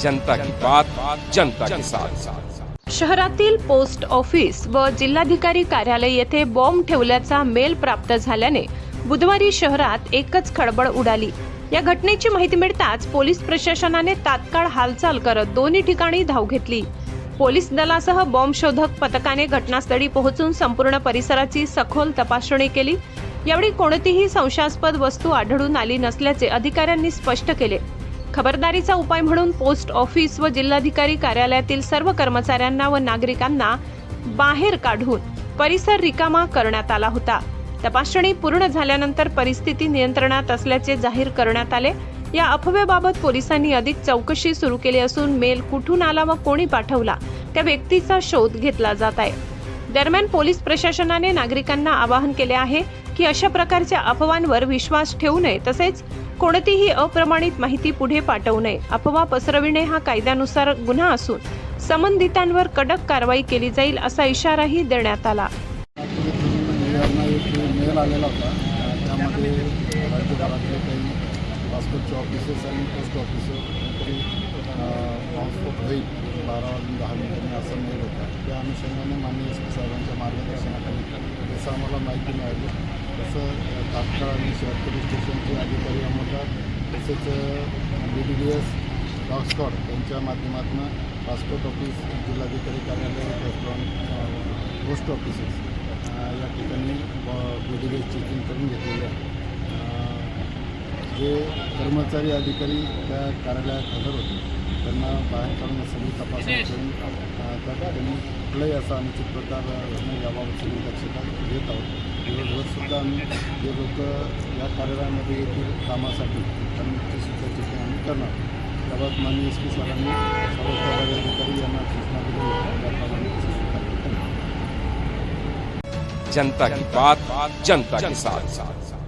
जनता की बात, जनता के साथ। शहरातील पोस्ट ऑफिस व जिल्हाधिकारी कार्यालय येथे बॉम्ब ठेवल्याचा मेल प्राप्त झाल्याने बुधवारी शहरात एकच खळबळ उडाली। या घटनेची माहिती मिळताच पोलीस प्रशासनाने तात्काळ हालचाल करत दोन्ही ठिकाणी धाव घेतली। पोलीस दलासह बॉम्ब शोधक पथकाने घटनास्थळी पोहोचून संपूर्ण परिसराची सखोल तपासणी केली। यावेळी कोणतीही संशयास्पद वस्तू आढळून आली नसल्याचे अधिकाऱ्यांनी स्पष्ट केले। खबरदारीचा उपाय म्हणून पोस्ट ऑफिस व जिल्हाधिकारी कार्यालयातील सर्व कर्मचाऱ्यांना व नागरिकांना बाहेर काढून परिसर रिकामा करण्यात आला होता। तपासणी पूर्ण झाल्यानंतर परिस्थिती नियंत्रणात असल्याचे जाहीर करण्यात आले। या अफवेबाबत पोलिसांनी अधिक चौकशी सुरू केली असून मेल कुठून आला व कोणी पाठवला त्या व्यक्तीचा शोध घेतला जात आहे। दरम्यान पोलीस प्रशासनाने नागरिकांना आवाहन केले आहे की अशा प्रकारच्या अफवांवर विश्वास ठेवू नये, तसेच कोणतीही अप्रमाणित माहिती पुढे पाठवू नये। अफवा पसरविणे हा कायद्यानुसार गुन्हा असून संबंधितांवर कडक कारवाई केली जाईल असा इशाराही देण्यात आला। मेल आलेला होता, त्यामध्ये राज्यभरातले काही पासपोर्टचे ऑफिसेस आणि पोस्ट ऑफिसेस तरी पासपोर्ट होईल 12:10 असा मेल होता। त्या अनुषंगाने माननीय एस पी साहेबांच्या मार्गदर्शनाखाली जसं आम्हाला माहिती मिळाली तसं तात्काळ आणि शहर पोलीस स्टेशनचे अधिकारी अंमलदार तसेच BDDS डॉग स्क्वॉड यांच्या माध्यमातून पासपोर्ट ऑफिस, जिल्हाधिकारी कार्यालय, पोस्ट ऑफिसेस या ठिकाणी BDDS चेकिंग करून घेतलेले आहे। जे कर्मचारी अधिकारी त्या कार्यालयात हजर होते त्यांना बाहेर काढून सगळी तपासणी करून त्या ठिकाणी कुठलाही असा अनुचित प्रकार न याबाबत सगळी दक्षता घेत आहोत। दिवसभरसुद्धा आम्ही जे लोक या कार्यालयामध्ये येतील कामासाठी त्यांची सुद्धा चेकिंग आम्ही करणार। त्याबाबत माननीय एस पी सरांनी सर्व प्रभारी अधिकारी यांना सूचना दिली आहे, त्याप्रमाणे जनता की बात, जनता के साथ।